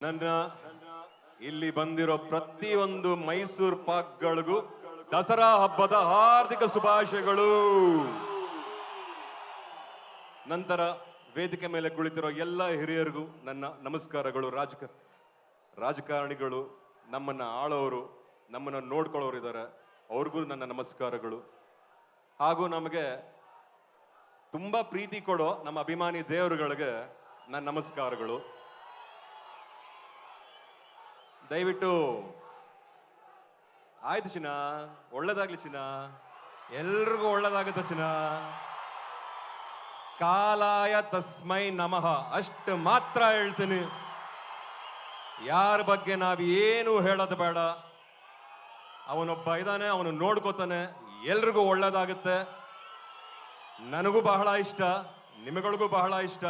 ನನ್ನ ಇಲ್ಲಿ ಬಂದಿರೋ ಪ್ರತಿಯೊಂದು ಮೈಸೂರು ಪಾಕ್ಗಳಿಗೂ ದಸರಾ ಹಬ್ಬದ ಹಾರ್ದಿಕ ಶುಭಾಶಯಗಳು. ನಂತರ ವೇದಿಕೆ ಮೇಲೆ ಕುಳಿತಿರೋ ಎಲ್ಲ ಹಿರಿಯರಿಗೂ ನನ್ನ ನಮಸ್ಕಾರಗಳು. ರಾಜಕಾರಣಿಗಳು, ನಮ್ಮನ್ನ ಆಳೋರು, ನಮ್ಮನ್ನ ನೋಡ್ಕೊಳ್ಳೋರು ಇದ್ದಾರೆ, ಅವ್ರಿಗೂ ನನ್ನ ನಮಸ್ಕಾರಗಳು. ಹಾಗೂ ನಮಗೆ ತುಂಬಾ ಪ್ರೀತಿ ಕೊಡೋ ನಮ್ಮ ಅಭಿಮಾನಿ ದೇವರುಗಳಿಗೆ ನನ್ನ ನಮಸ್ಕಾರಗಳು. ದಯವಿಟ್ಟು ಆಯ್ತು ಚಿನ್ನ, ಒಳ್ಳೇದಾಗ್ಲಿ ಚಿನ್ನ, ಎಲ್ರಿಗೂ ಒಳ್ಳೇದಾಗುತ್ತೆ ಚಿನ್ನ. ಕಾಲಾಯ ತಸ್ಮೈ ನಮಃ ಅಷ್ಟು ಮಾತ್ರ ಹೇಳ್ತೀನಿ. ಯಾರ ಬಗ್ಗೆ ನಾವೇನು ಹೇಳೋದು ಬೇಡ. ಅವನೊಬ್ಬ ಇದ್ದಾನೆ, ಅವನು ನೋಡ್ಕೋತಾನೆ, ಎಲ್ರಿಗೂ ಒಳ್ಳೇದಾಗುತ್ತೆ. ನನಗೂ ಬಹಳ ಇಷ್ಟ, ನಿಮಗಳಿಗೂ ಬಹಳ ಇಷ್ಟ.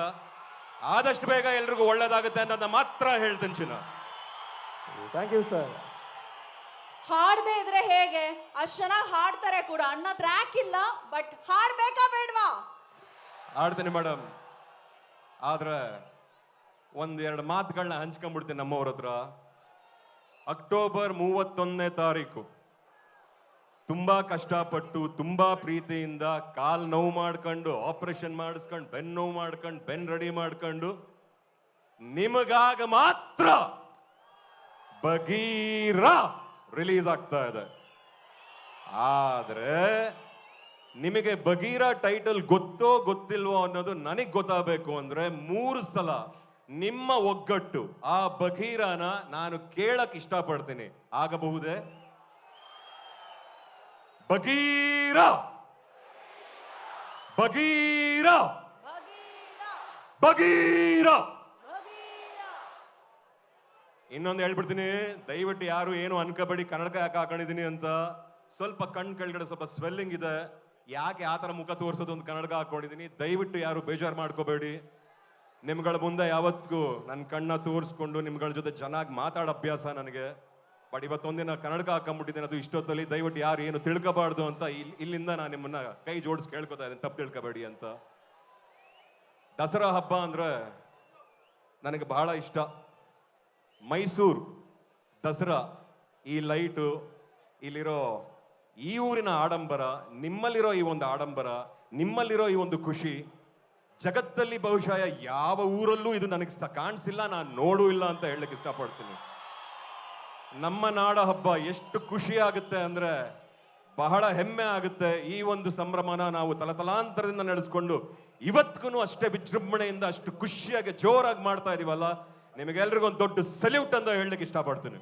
ಆದಷ್ಟು ಬೇಗ ಎಲ್ರಿಗೂ ಒಳ್ಳೇದಾಗುತ್ತೆ ಅನ್ನೋದನ್ನ ಮಾತ್ರ ಹೇಳ್ತೀನಿ ಚಿನ್ನ. Thank you sir. ಹಾಡದೆ ಇದ್ರೆ ಹೇಗೆ? ಅಷ್ಟು ಚೆನ್ನಾಗಿ ಹಾಡ್ತಾರೆ ಕೂಡ. ಅಣ್ಣ ಟ್ರ್ಯಾಕ್ ಇಲ್ಲ, ಬಟ್ ಹಾಡ್ಬೇಕಾ ಬೇಡ್ವಾ? ಹಾಡ್ತೀನಿ ಮೇಡಮ್. ಆದ್ರೆ ಒಂದೆರಡು ಮಾತುಗಳನ್ನ ಹಂಚ್ಕೊಂಡ್ಬಿಡ್ತೀನಿ ನಮ್ಮವ್ರ ಹತ್ರ. ಅಕ್ಟೋಬರ್ 31ನೇ ತಾರೀಕು ತುಂಬಾ ಕಷ್ಟಪಟ್ಟು, ತುಂಬಾ ಪ್ರೀತಿಯಿಂದ ಕಾಲ್ ನೋವು ಮಾಡ್ಕೊಂಡು, ಆಪರೇಷನ್ ಮಾಡಿಸ್ಕೊಂಡು, ಬೆನ್ನು ನೋವು ಮಾಡ್ಕೊಂಡು, ಬೆನ್ ರೆಡಿ ಮಾಡ್ಕೊಂಡು ನಿಮಗಾಗ ಮಾತ್ರ ಬಗೀರ ರಿಲೀಸ್ ಆಗ್ತಾ ಇದೆ. ಆದ್ರೆ ನಿಮಗೆ ಬಗೀರ ಟೈಟಲ್ ಗೊತ್ತೋ ಗೊತ್ತಿಲ್ವೋ ಅನ್ನೋದು ನನಗ್ ಗೊತ್ತಾಗಬೇಕು ಅಂದ್ರೆ 3 ಸಲ ನಿಮ್ಮ ಒಗ್ಗಟ್ಟು ಆ ಬಗೀರನ ನಾನು ಕೇಳಕ್ ಇಷ್ಟಪಡ್ತೀನಿ. ಆಗಬಹುದೇ? ಬಗೀರ ಬಗೀರ ಬಗೀರ. ಇನ್ನೊಂದು ಹೇಳ್ಬಿಡ್ತೀನಿ, ದಯವಿಟ್ಟು ಯಾರು ಏನು ಅನ್ಕೋಬೇಡಿ ಕನ್ನಡಕ ಯಾಕೆ ಹಾಕೊಂಡಿದೀನಿ ಅಂತ. ಸ್ವಲ್ಪ ಕಣ್ ಕೆಳಗಡೆ ಸ್ವಲ್ಪ ಸ್ವೆಲ್ಲಿಂಗ್ ಇದೆ, ಯಾಕೆ ಆ ಥರ ಮುಖ ತೋರಿಸೋದು ಒಂದು ಕನ್ನಡಕ ಹಾಕೊಂಡಿದೀನಿ. ದಯವಿಟ್ಟು ಯಾರು ಬೇಜಾರು ಮಾಡ್ಕೋಬೇಡಿ. ನಿಮ್ಗಳ ಮುಂದೆ ಯಾವತ್ತಿಗೂ ನನ್ನ ಕಣ್ಣ ತೋರಿಸ್ಕೊಂಡು ನಿಮ್ಗಳ ಜೊತೆ ಚೆನ್ನಾಗಿ ಮಾತಾಡೋ ಅಭ್ಯಾಸ ನನಗೆ. ಬಟ್ ಇವತ್ತೊಂದಿನ ಕನ್ನಡಕ ಹಾಕೊಂಡ್ಬಿಟ್ಟಿದ್ದೀನಿ, ಅದು ಇಷ್ಟೊತ್ತಲ್ಲಿ. ದಯವಿಟ್ಟು ಯಾರು ಏನು ತಿಳ್ಕೋಬಾರ್ದು ಅಂತ ಇಲ್ಲಿಂದ ನಾನು ನಿಮ್ಮನ್ನ ಕೈ ಜೋಡಿಸಿ ಕೇಳ್ಕೊತಾ ಇದ್ದೀನಿ, ತಪ್ಪು ತಿಳ್ಕೋಬೇಡಿ ಅಂತ. ದಸರಾ ಹಬ್ಬ ಅಂದ್ರೆ ನನಗೆ ಬಹಳ ಇಷ್ಟ. ಮೈಸೂರು ದಸರಾ, ಈ ಲೈಟು, ಇಲ್ಲಿರೋ ಈ ಊರಿನ ಆಡಂಬರ, ನಿಮ್ಮಲ್ಲಿರೋ ಈ ಒಂದು ಆಡಂಬರ, ನಿಮ್ಮಲ್ಲಿರೋ ಈ ಒಂದು ಖುಷಿ ಜಗತ್ತಲ್ಲಿ ಬಹುಶಃ ಯಾವ ಊರಲ್ಲೂ ಇದು ನನಗೆ ಕಾಣಿಸಿಲ್ಲ, ನಾನು ನೋಡೂ ಇಲ್ಲ ಅಂತ ಹೇಳಲಿಕ್ಕೆ ಇಷ್ಟಪಡ್ತೀನಿ. ನಮ್ಮ ನಾಡ ಹಬ್ಬ ಎಷ್ಟು ಖುಷಿ ಆಗುತ್ತೆ ಅಂದ್ರೆ ಬಹಳ ಹೆಮ್ಮೆ ಆಗುತ್ತೆ. ಈ ಒಂದು ಸಂಭ್ರಮನ ನಾವು ತಲತಲಾಂತರದಿಂದ ನಡೆಸ್ಕೊಂಡು ಇವತ್ತಿಗೂ ಅಷ್ಟೇ ವಿಜೃಂಭಣೆಯಿಂದ ಅಷ್ಟು ಖುಷಿಯಾಗಿ ಜೋರಾಗಿ ಮಾಡ್ತಾ ಇದೀವಲ್ಲ, ನಿಮಗೆಲ್ರಿಗೂ ಒಂದು ದೊಡ್ಡ ಸಲ್ಯೂಟ್ ಅಂತ ಹೇಳಲಿಕ್ಕೆ ಇಷ್ಟಪಡ್ತೀನಿ.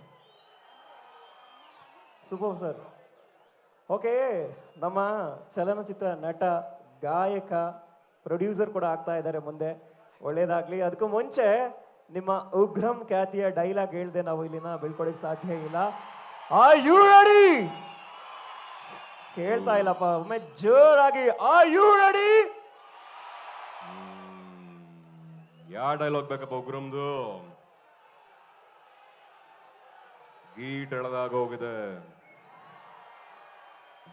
Super sir. ಓಕೆ, ನಮ್ಮ ಚಲನಚಿತ್ರ ನಟ, ಗಾಯಕ, ಪ್ರೊಡ್ಯೂಸರ್ ಕೂಡ ಆಗ್ತಾ ಇದ್ದಾರೆ ಮುಂದೆ. ಒಳ್ಳೇದಾಗ್ಲಿ. ಅದಕ್ಕೂ ಮುಂಚೆ ನಿಮ್ಮ ಉಗ್ರಂ ಖ್ಯಾತಿಯ ಡೈಲಾಗ್ ಹೇಳ್ದೆ ನಾವು ಇಲ್ಲಿನ ಬೀಳ್ಕೊಡಕ್ಕೆ ಸಾಧ್ಯ ಇಲ್ಲ. Are you ready? ಕೇಳ್ತಾ ಇಲ್ಲಪ್ಪ, ಒಮ್ಮೆ ಜೋರಾಗಿ ಆರ್ ಯು ರೆಡಿ? ಯಾವ ಡೈಲಾಗ್ ಬೇಕಪ್ಪ ಉಗ್ರಮ್ದು? ಗೀಟ್ ಎಳೆದಾಗ ಹೋಗಿದೆ,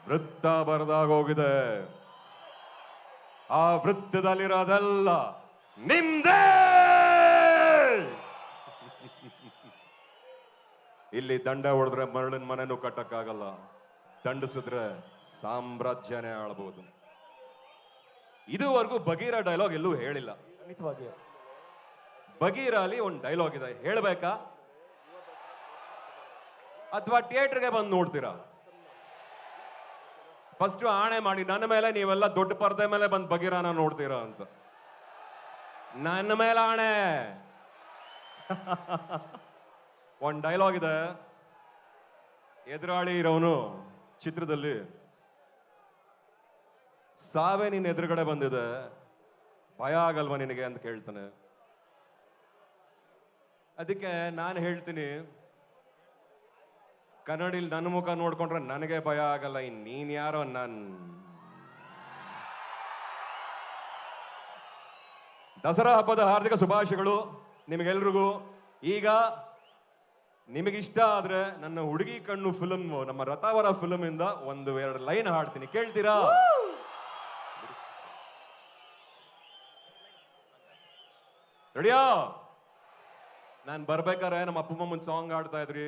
ವೃತ್ತ ಬರದಾಗ ಹೋಗಿದೆ, ಆ ವೃತ್ತದಲ್ಲಿರೋದೆಲ್ಲ ನಿಮ್ದೇ. ಇಲ್ಲಿ ದಂಡ ಹೊಡೆದ್ರೆ ಮರಳಿನ ಮನೆನೂ ಕಟ್ಟಕ್ಕಾಗಲ್ಲ, ದಂಡಿಸಿದ್ರೆ ಸಾಮ್ರಾಜ್ಯನೇ ಆಳ್ಬಹುದು. ಇದುವರೆಗೂ ಬಗೀರ ಡೈಲಾಗ್ ಎಲ್ಲೂ ಹೇಳಿಲ್ಲ. ಖಂಡಿತವಾಗಿ ಬಗೀರ ಅಲ್ಲಿ ಒಂದು ಡೈಲಾಗ್ ಇದೆ, ಹೇಳ್ಬೇಕಾ ಅಥವಾ ಥಿಯೇಟರ್ಗೆ ಬಂದು ನೋಡ್ತೀರಾ? ಫಸ್ಟ್ ಆಣೆ ಮಾಡಿ ನನ್ನ ಮೇಲೆ, ನೀವೆಲ್ಲ ದೊಡ್ಡ ಪರದೆ ಮೇಲೆ ಬಂದು ಬಗೀರನ ನೋಡ್ತೀರಾ ಅಂತ. ನನ್ನ ಮೇಲೆ ಆಣೆ. ಒಂದು ಡೈಲಾಗ್ ಇದೆ, ಎದುರಾಳಿ ಇರೋನು ಚಿತ್ರದಲ್ಲಿ, ಸಾವೇ ನಿನ್ನ ಎದುರುಗಡೆ ಬಂದಿದೆ, ಭಯ ಆಗಲ್ವಾ ನಿನಗೆ ಅಂತ ಕೇಳ್ತಾನೆ. ಅದಕ್ಕೆ ನಾನು ಹೇಳ್ತೀನಿ, ಕನ್ನಡಿಲಿ ನನ್ನ ಮುಖ ನೋಡ್ಕೊಂಡ್ರೆ ನನಗೆ ಭಯ ಆಗಲ್ಲ, ನೀನ್ ಯಾರೋ ದಸರಾ ಹಬ್ಬದ ಹಾರ್ದಿಕ ಶುಭಾಶಯಗಳು ನಿಮಗೆಲ್ರಿಗೂ. ಈಗ ನಿಮಗಿಷ್ಟ ಆದ್ರೆ ನನ್ನ ಹುಡುಗಿ ಕಣ್ಣು ಫಿಲ್ಮ್, ನಮ್ಮ ರಥಾವರ ಫಿಲ್ಮ್ ಇಂದ 1-2 ಲೈನ್ ಹಾಡ್ತೀನಿ, ಕೇಳ್ತೀರಾ? ರೆಡಿಯಾ? ನಾನು ಬರ್ಬೇಕಾದ್ರೆ ನಮ್ಮ ಅಪ್ಪ ಅಮ್ಮನ ಸಾಂಗ್ ಆಡ್ತಾ ಇದ್ರಿ,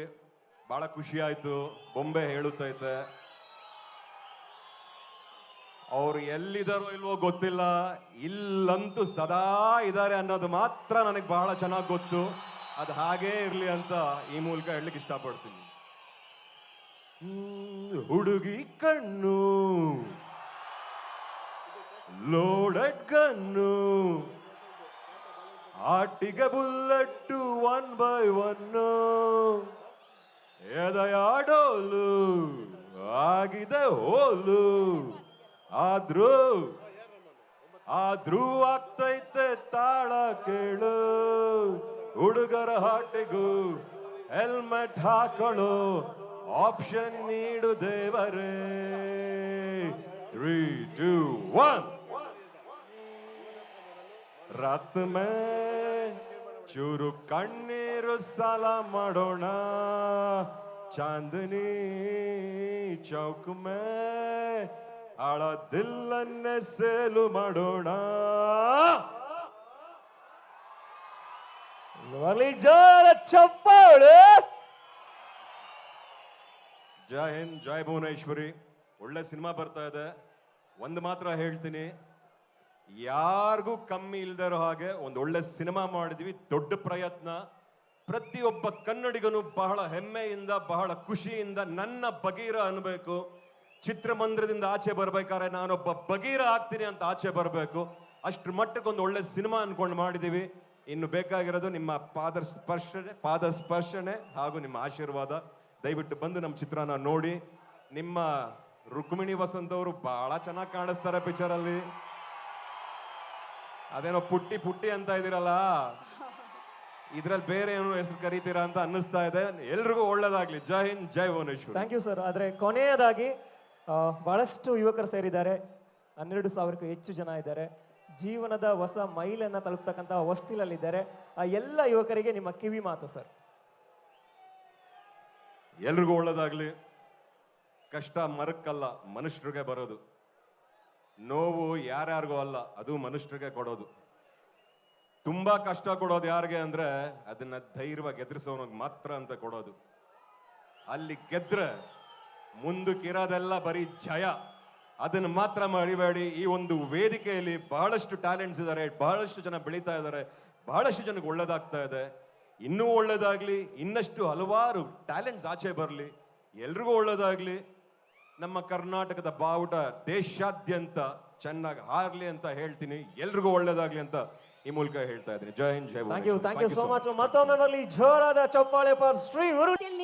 ಬಹಳ ಖುಷಿ ಆಯ್ತು. ಬೊಂಬೆ ಹೇಳುತ್ತೈತೆ. ಅವ್ರು ಎಲ್ಲಿದಾರೋ ಇಲ್ವೋ ಗೊತ್ತಿಲ್ಲ, ಇಲ್ಲಂತೂ ಸದಾ ಇದ್ದಾರೆ ಅನ್ನೋದು ಮಾತ್ರ ನನಗೆ ಬಹಳ ಚೆನ್ನಾಗಿ ಗೊತ್ತು. ಅದು ಹಾಗೇ ಇರ್ಲಿ ಅಂತ ಈ ಮೂಲಕ ಹೇಳಲಿಕ್ಕೆ ಇಷ್ಟಪಡ್ತೀನಿ. ಹುಡುಗಿ ಕಣ್ಣು ಲೋಡೆಡ್ ಗನ್ನು, ಆಟಿಗೆ ಬುಲ್ಲಟ್ಟು 1 by 1, ಎದೆಯಾಡೋಲು ಆಗಿದೆ ಹೋಲು, ಆದ್ರೂ ಆಗ್ತೈತೆ ತಾಳ ಕೇಳು. ಹುಡುಗರ ಹಾಟಿಗೂ ಹೆಲ್ಮೆಟ್ ಹಾಕೊಳ್ಳೋ ಆಪ್ಷನ್ ನೀಡು ದೇವರೇ. 3, 2, 1. ರಾತ್ ಮೇ ಚೂರು ಕಣ್ಣೀರು ಸಾಲ ಮಾಡೋಣ, ಚಾಂದನಿ ಚೌಕ್ ಮೇ ಆಳ ದಿಲ್ಲನ್ನೇ ಸೇಲು ಮಾಡೋಣ. ಜೋರ ಚಪ್ಪಾಳೆ. ಜೈ ಹಿಂದ್, ಜೈ ಭುವನೇಶ್ವರಿ. ಒಳ್ಳೆ ಸಿನಿಮಾ ಬರ್ತಾ ಇದೆ. ಒಂದು ಮಾತ್ರ ಹೇಳ್ತೀನಿ, ಯಾರಿಗೂ ಕಮ್ಮಿ ಇಲ್ದೇ ಇರೋ ಹಾಗೆ ಒಂದು ಒಳ್ಳೆ ಸಿನಿಮಾ ಮಾಡಿದ್ವಿ. ದೊಡ್ಡ ಪ್ರಯತ್ನ. ಪ್ರತಿಯೊಬ್ಬ ಕನ್ನಡಿಗನು ಬಹಳ ಹೆಮ್ಮೆಯಿಂದ, ಬಹಳ ಖುಷಿಯಿಂದ ನನ್ನ ಬಗೀರ ಅನ್ಬೇಕು. ಚಿತ್ರಮಂದಿರದಿಂದ ಆಚೆ ಬರ್ಬೇಕಾದ್ರೆ ನಾನೊಬ್ಬ ಬಗೀರ ಆಗ್ತೀನಿ ಅಂತ ಆಚೆ ಬರಬೇಕು. ಅಷ್ಟ್ರ ಮಟ್ಟಕ್ಕೆ ಒಂದು ಒಳ್ಳೆ ಸಿನಿಮಾ ಅನ್ಕೊಂಡು ಮಾಡಿದೀವಿ. ಇನ್ನು ಬೇಕಾಗಿರೋದು ನಿಮ್ಮ ಪಾದ ಸ್ಪರ್ಶನೆ ಹಾಗೂ ನಿಮ್ಮ ಆಶೀರ್ವಾದ. ದಯವಿಟ್ಟು ಬಂದು ನಮ್ಮ ಚಿತ್ರನ ನೋಡಿ. ನಿಮ್ಮ ರುಕ್ಮಿಣಿ ವಸಂತ್ ಅವರು ಬಹಳ ಚೆನ್ನಾಗಿ ಕಾಣಿಸ್ತಾರೆ ಪಿಕ್ಚರ್ ಅಲ್ಲಿ. ಅದೇನೋ ಪುಟ್ಟಿ ಪುಟ್ಟಿ ಅಂತ ಇದೀರಲ್ಲ, ಇದ್ರಲ್ಲಿ ಬೇರೆ ಏನೋ ಹೆಸರು ಕರೀತೀರಾ ಅಂತ ಅನ್ನಿಸ್ತಾ ಇದೆ. ಎಲ್ರಿಗೂ ಒಳ್ಳೇದಾಗ್ಲಿ. ಜೈ ಹಿಂದ್, ಜೈ ಭುವನೇಶ್ವರ್. Thank you sir. ಆದರೆ ಕೊನೆಯದಾಗಿ ಬಹಳಷ್ಟು ಯುವಕರು ಸೇರಿದ್ದಾರೆ. 12,000ಕ್ಕೂ ಹೆಚ್ಚು ಜನ ಇದ್ದಾರೆ. ಜೀವನದ ಹೊಸ ಮೈಲನ್ನು ತಲುಪ್ತಕ್ಕಂಥ ಹೊಸ್ತಿಲಲ್ಲಿದ್ದಾರೆ. ಆ ಎಲ್ಲ ಯುವಕರಿಗೆ ನಿಮ್ಮ ಕಿವಿ ಮಾತು ಸರ್. ಎಲ್ರಿಗೂ ಒಳ್ಳೇದಾಗ್ಲಿ. ಕಷ್ಟ ಮರಕ್ಕಲ್ಲ, ಮನುಷ್ಯರಿಗೆ ಬರೋದು. ನೋವು ಯಾರ್ಯಾರಿಗೂ ಅಲ್ಲ, ಅದು ಮನುಷ್ಯರಿಗೆ ಕೊಡೋದು. ತುಂಬಾ ಕಷ್ಟ ಕೊಡೋದು ಯಾರಿಗೆ ಅಂದ್ರೆ ಅದನ್ನ ಧೈರ್ಯವಾಗಿ ಎದುರಿಸೋನಿಗೆ ಮಾತ್ರ ಅಂತ ಕೊಡೋದು. ಅಲ್ಲಿ ಗೆದ್ರೆ ಮುಂದಕ್ಕಿರೋದೆಲ್ಲ ಬರೀ ಜಯ. ಅದನ್ನ ಮಾತ್ರ ಮರಿಬೇಡಿ. ಈ ಒಂದು ವೇದಿಕೆಯಲ್ಲಿ ಬಹಳಷ್ಟು ಟ್ಯಾಲೆಂಟ್ಸ್ ಇದ್ದಾರೆ, ಬಹಳಷ್ಟು ಜನ ಬೆಳೀತಾ ಇದ್ದಾರೆ, ಬಹಳಷ್ಟು ಜನಕ್ಕೆ ಒಳ್ಳೇದಾಗ್ತಾ ಇದೆ. ಇನ್ನೂ ಒಳ್ಳೇದಾಗ್ಲಿ, ಇನ್ನಷ್ಟು ಹಲವಾರು ಟ್ಯಾಲೆಂಟ್ಸ್ ಆಚೆ ಬರಲಿ, ಎಲ್ರಿಗೂ ಒಳ್ಳೇದಾಗ್ಲಿ. ನಮ್ಮ ಕರ್ನಾಟಕದ ಬಾವುಟ ದೇಶಾದ್ಯಂತ ಚೆನ್ನಾಗಿ ಹಾರ್ಲಿ ಅಂತ ಹೇಳ್ತೀನಿ. ಎಲ್ರಿಗೂ ಒಳ್ಳೇದಾಗ್ಲಿ ಅಂತ ಈ ಮೂಲಕ ಹೇಳ್ತಾ ಇದ್ದೀನಿ. ಜೈ ಹಿಂದ್, ಜೈ thank you Bhuvaneshwar. So much. ಮತ್ತೊಮ್ಮೆ ಬರಲಿ ಜೋರಾದ ಚಪ್ಪಾಳೆ ಫಾರ್ ಶ್ರೀ ಗುರು. ಇಲ್ಲಿ